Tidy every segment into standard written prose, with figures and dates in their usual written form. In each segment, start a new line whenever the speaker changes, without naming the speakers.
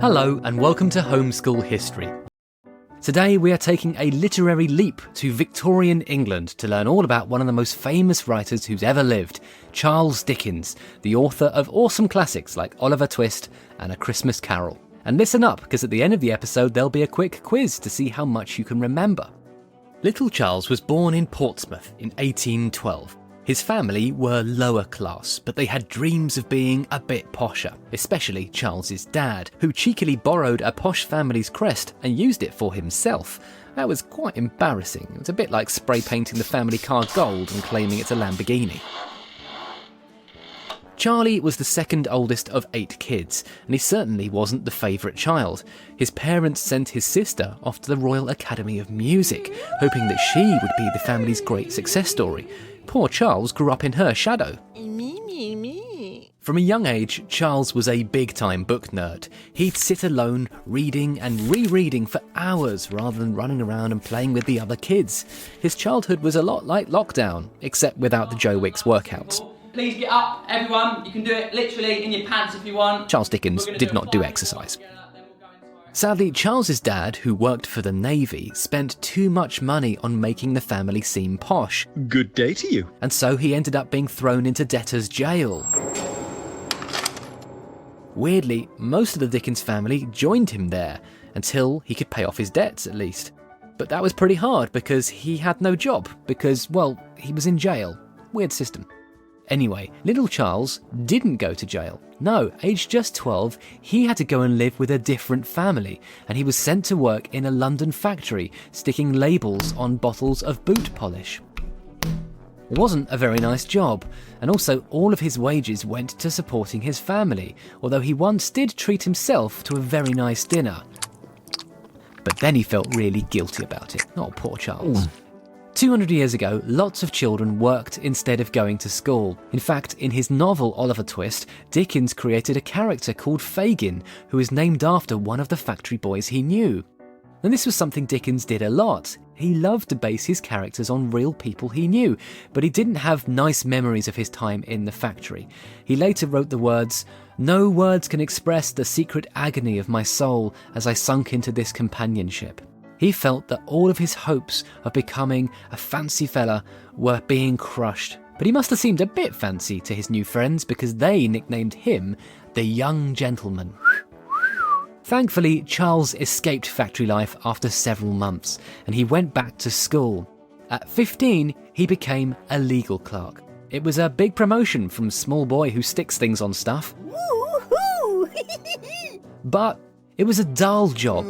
Hello and welcome to Homeschool History. Today we are taking a literary leap to Victorian England to learn all about one of the most famous writers who's ever lived, Charles Dickens, the author of awesome classics like Oliver Twist and A Christmas Carol. And listen up, because at the end of the episode there'll be a quick quiz to see how much you can remember. Little Charles was born in Portsmouth in 1812. His family were lower class, but they had dreams of being a bit posher, especially Charles's dad, who cheekily borrowed a posh family's crest and used it for himself. That was quite embarrassing. It was a bit like spray painting the family car gold and claiming it's a Lamborghini. Charlie was the second oldest of 8 kids, and he certainly wasn't the favourite child. His parents sent his sister off to the Royal Academy of Music, hoping that she would be the family's great success story. Poor Charles grew up in her shadow. From a young age, Charles was a big-time book nerd. He'd sit alone, reading and rereading for hours rather than running around and playing with the other kids. His childhood was a lot like lockdown, except without the Joe Wicks workouts.
Please get up, everyone. You can do it literally in your pants if you want.
Charles Dickens did not do exercise. Sadly, Charles's dad, who worked for the Navy, spent too much money on making the family seem posh.
Good day to you.
And so he ended up being thrown into debtor's jail. Weirdly, most of the Dickens family joined him there, until he could pay off his debts at least. But that was pretty hard because he had no job, because, well, he was in jail. Weird system. Anyway, little Charles didn't go to jail. No, aged just 12, he had to go and live with a different family, and he was sent to work in a London factory, sticking labels on bottles of boot polish. It wasn't a very nice job, and also all of his wages went to supporting his family, although he once did treat himself to a very nice dinner. But then he felt really guilty about it. Oh, poor Charles. 200 years ago, lots of children worked instead of going to school. In fact, in his novel Oliver Twist, Dickens created a character called Fagin, who is named after one of the factory boys he knew. And this was something Dickens did a lot. He loved to base his characters on real people he knew, but he didn't have nice memories of his time in the factory. He later wrote the words, "No words can express the secret agony of my soul as I sunk into this companionship." He felt that all of his hopes of becoming a fancy fella were being crushed. But he must have seemed a bit fancy to his new friends because they nicknamed him the Young Gentleman. Thankfully, Charles escaped factory life after several months, and he went back to school. At 15, he became a legal clerk. It was a big promotion from small boy who sticks things on stuff. But it was a dull job,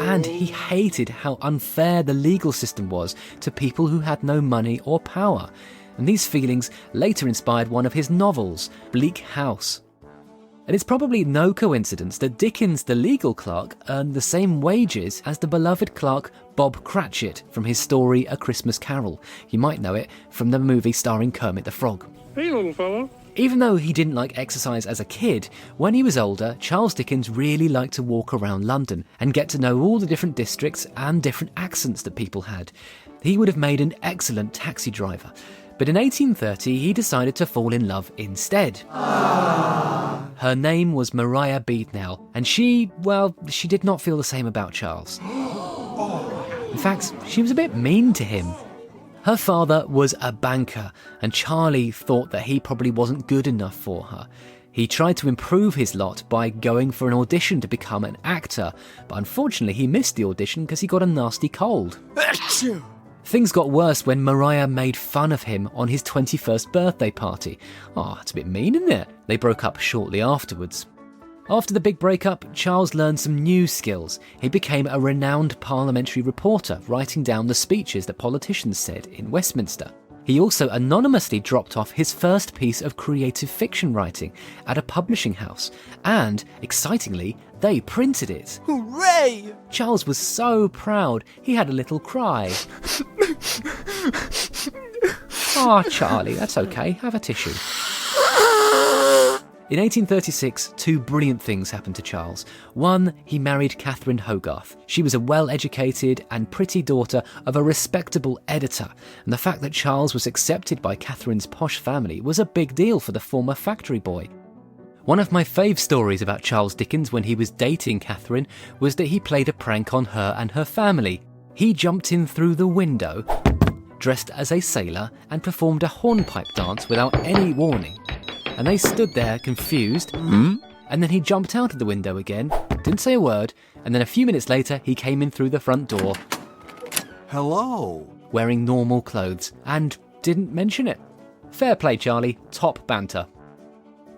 and he hated how unfair the legal system was to people who had no money or power. And these feelings later inspired one of his novels, Bleak House. And it's probably no coincidence that Dickens, the legal clerk, earned the same wages as the beloved clerk Bob Cratchit from his story A Christmas Carol. You might know it from the movie starring Kermit the Frog.
Hey, little fella.
Even though he didn't like exercise as a kid, when he was older, Charles Dickens really liked to walk around London and get to know all the different districts and different accents that people had. He would have made an excellent taxi driver. But in 1830, he decided to fall in love instead. Her name was Maria Beadnell, and she did not feel the same about Charles. In fact, she was a bit mean to him. Her father was a banker, and Charlie thought that he probably wasn't good enough for her. He tried to improve his lot by going for an audition to become an actor, but unfortunately he missed the audition because he got a nasty cold. Things got worse when Maria made fun of him on his 21st birthday party. Oh, it's a bit mean, isn't it? They broke up shortly afterwards. After the big breakup, Charles learned some new skills. He became a renowned parliamentary reporter, writing down the speeches that politicians said in Westminster. He also anonymously dropped off his first piece of creative fiction writing at a publishing house, and, excitingly, they printed it.
Hooray!
Charles was so proud, he had a little cry. Oh, Charlie, that's okay. Have a tissue. In 1836, 2 brilliant things happened to Charles. One, he married Catherine Hogarth. She was a well-educated and pretty daughter of a respectable editor, and the fact that Charles was accepted by Catherine's posh family was a big deal for the former factory boy. One of my fave stories about Charles Dickens when he was dating Catherine was that he played a prank on her and her family. He jumped in through the window, dressed as a sailor, and performed a hornpipe dance without any warning. And they stood there confused, and then he jumped out of the window again, didn't say a word, and then a few minutes later he came in through the front door.
Hello.
Wearing normal clothes, and didn't mention it. Fair play, Charlie, top banter.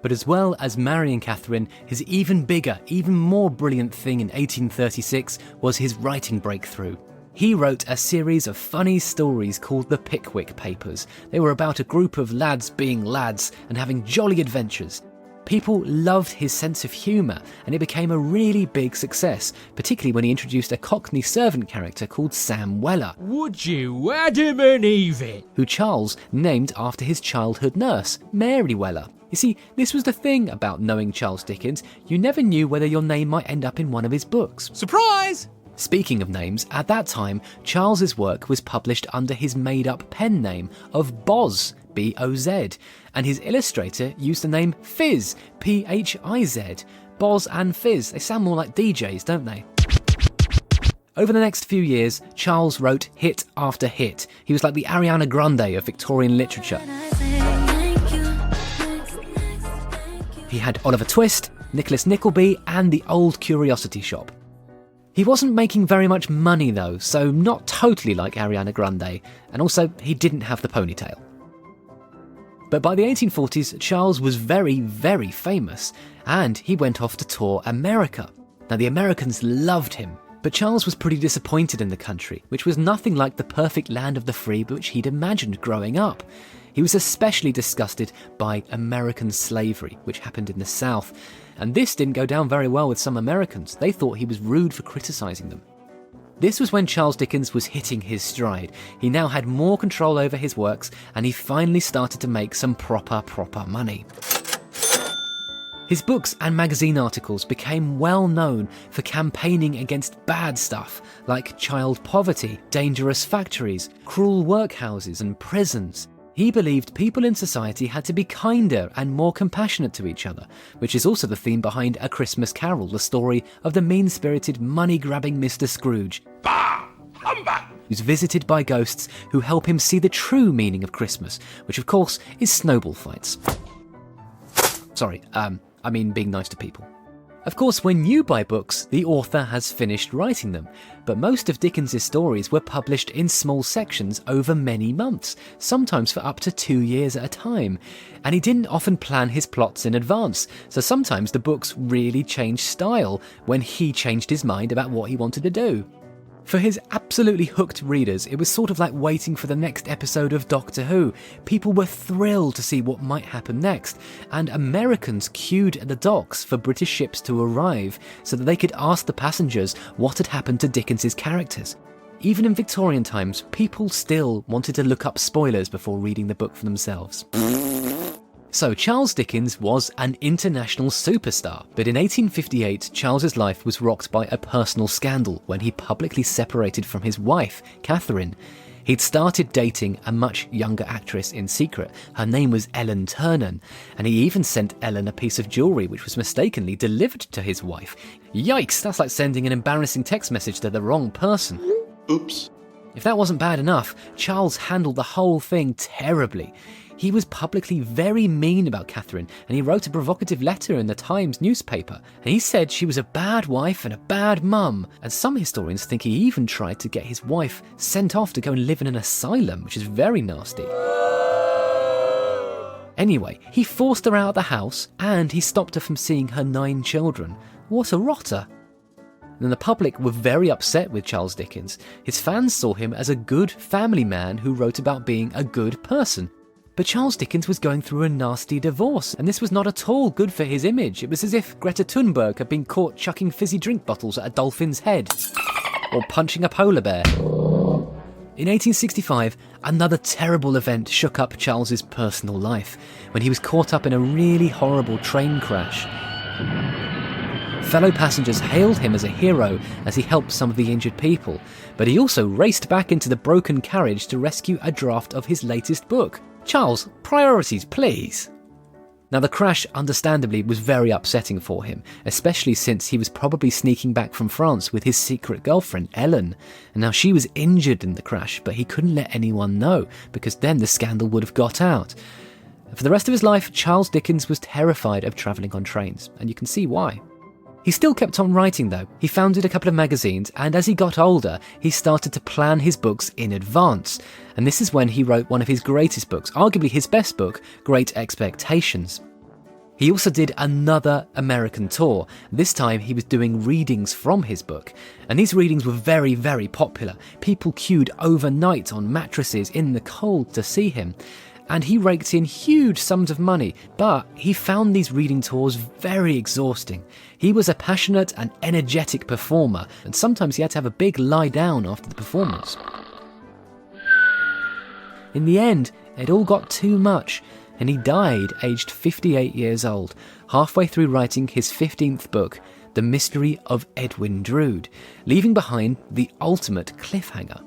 But as well as marrying Catherine, his even bigger, even more brilliant thing in 1836 was his writing breakthrough. He wrote a series of funny stories called the Pickwick Papers. They were about a group of lads being lads and having jolly adventures. People loved his sense of humour, and it became a really big success, particularly when he introduced a Cockney servant character called Sam Weller.
Would you Adam and Eve it?
Who Charles named after his childhood nurse, Mary Weller. You see, this was the thing about knowing Charles Dickens. You never knew whether your name might end up in one of his books.
Surprise!
Speaking of names, at that time, Charles's work was published under his made-up pen name of Boz, B-O-Z, and his illustrator used the name Fizz, P-H-I-Z. Boz and Fizz, they sound more like DJs, don't they? Over the next few years, Charles wrote hit after hit. He was like the Ariana Grande of Victorian literature. He had Oliver Twist, Nicholas Nickleby, and The Old Curiosity Shop. He wasn't making very much money though, so not totally like Ariana Grande, and also he didn't have the ponytail. But by the 1840s, Charles was very, very famous, and he went off to tour America. Now the Americans loved him, but Charles was pretty disappointed in the country, which was nothing like the perfect land of the free which he'd imagined growing up. He was especially disgusted by American slavery, which happened in the South, and this didn't go down very well with some Americans. They thought he was rude for criticising them. This was when Charles Dickens was hitting his stride. He now had more control over his works, and he finally started to make some proper money. His books and magazine articles became well known for campaigning against bad stuff like child poverty, dangerous factories, cruel workhouses and prisons. He believed people in society had to be kinder and more compassionate to each other, which is also the theme behind A Christmas Carol, the story of the mean-spirited, money-grabbing Mr. Scrooge, who's visited by ghosts who help him see the true meaning of Christmas, which of course is snowball fights. Sorry, I mean being nice to people. Of course, when you buy books, the author has finished writing them, but most of Dickens's stories were published in small sections over many months, sometimes for up to 2 years at a time, and he didn't often plan his plots in advance, so sometimes the books really changed style when he changed his mind about what he wanted to do. For his absolutely hooked readers, it was sort of like waiting for the next episode of Doctor Who. People were thrilled to see what might happen next, and Americans queued at the docks for British ships to arrive so that they could ask the passengers what had happened to Dickens's characters. Even in Victorian times, people still wanted to look up spoilers before reading the book for themselves. So Charles Dickens was an international superstar, but in 1858 Charles's life was rocked by a personal scandal when he publicly separated from his wife, Catherine. He'd started dating a much younger actress in secret. Her name was Ellen Ternan, and he even sent Ellen a piece of jewellery which was mistakenly delivered to his wife. Yikes, that's like sending an embarrassing text message to the wrong person.
Oops.
If that wasn't bad enough, Charles handled the whole thing terribly. He was publicly very mean about Catherine, and he wrote a provocative letter in the Times newspaper, and he said she was a bad wife and a bad mum, and some historians think he even tried to get his wife sent off to go and live in an asylum, which is very nasty. Anyway, he forced her out of the house, and he stopped her from seeing her 9 children. What a rotter. And the public were very upset with Charles Dickens. His fans saw him as a good family man who wrote about being a good person. But Charles Dickens was going through a nasty divorce, and this was not at all good for his image. It was as if Greta Thunberg had been caught chucking fizzy drink bottles at a dolphin's head, or punching a polar bear. In 1865, another terrible event shook up Charles's personal life, when he was caught up in a really horrible train crash. Fellow passengers hailed him as a hero as he helped some of the injured people, but he also raced back into the broken carriage to rescue a draft of his latest book. Charles, priorities, please. Now, the crash, understandably, was very upsetting for him, especially since he was probably sneaking back from France with his secret girlfriend, Ellen. And now she was injured in the crash, but he couldn't let anyone know, because then the scandal would have got out. For the rest of his life, Charles Dickens was terrified of travelling on trains, and you can see why. He still kept on writing though. He founded a couple of magazines, and as he got older, he started to plan his books in advance. And this is when he wrote one of his greatest books, arguably his best book, Great Expectations. He also did another American tour. This time he was doing readings from his book. And these readings were very, very popular. People queued overnight on mattresses in the cold to see him. And he raked in huge sums of money, but he found these reading tours very exhausting. He was a passionate and energetic performer, and sometimes he had to have a big lie down after the performance. In the end, it all got too much, and he died aged 58 years old, halfway through writing his 15th book, The Mystery of Edwin Drood, leaving behind the ultimate cliffhanger.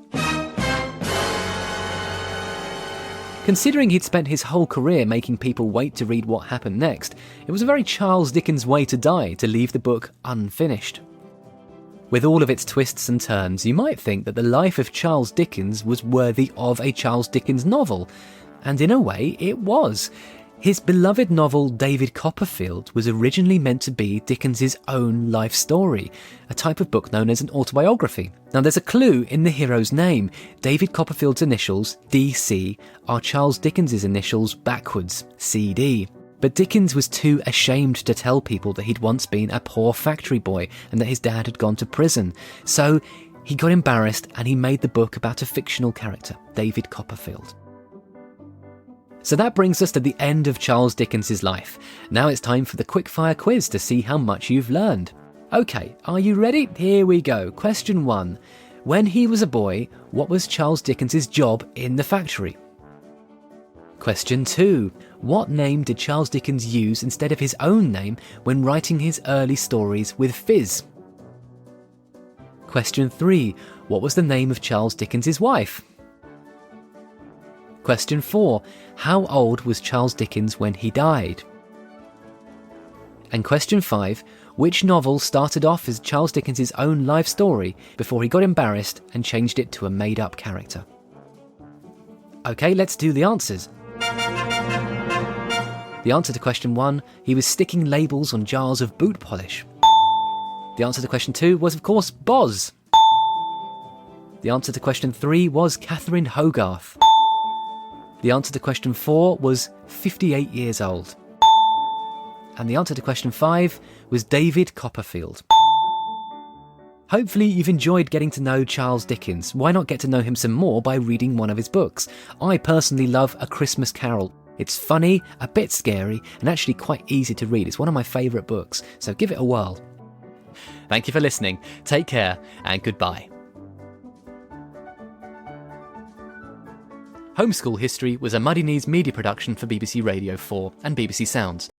Considering he'd spent his whole career making people wait to read what happened next, it was a very Charles Dickens way to die, to leave the book unfinished. With all of its twists and turns, you might think that the life of Charles Dickens was worthy of a Charles Dickens novel, and in a way it was. His beloved novel David Copperfield was originally meant to be Dickens's own life story, a type of book known as an autobiography. Now there's a clue in the hero's name. David Copperfield's initials, DC, are Charles Dickens's initials backwards, CD. But Dickens was too ashamed to tell people that he'd once been a poor factory boy and that his dad had gone to prison. So he got embarrassed and he made the book about a fictional character, David Copperfield. So that brings us to the end of Charles Dickens' life. Now it's time for the quickfire quiz to see how much you've learned. Okay, are you ready? Here we go. Question 1. When he was a boy, what was Charles Dickens' job in the factory? Question 2. What name did Charles Dickens use instead of his own name when writing his early stories with Fizz? Question 3. What was the name of Charles Dickens' wife? Question 4. How old was Charles Dickens when he died? And question 5. Which novel started off as Charles Dickens' own life story before he got embarrassed and changed it to a made-up character? Okay, let's do the answers. The answer to question 1, he was sticking labels on jars of boot polish. The answer to question 2 was, of course, Boz. The answer to question 3 was Catherine Hogarth. The answer to question 4 was 58 years old. And the answer to question 5 was David Copperfield. Hopefully you've enjoyed getting to know Charles Dickens. Why not get to know him some more by reading one of his books? I personally love A Christmas Carol. It's funny, a bit scary, and actually quite easy to read. It's one of my favourite books, so give it a whirl. Thank you for listening. Take care, and goodbye. Homeschool History was a Muddy Knees media production for BBC Radio 4 and BBC Sounds.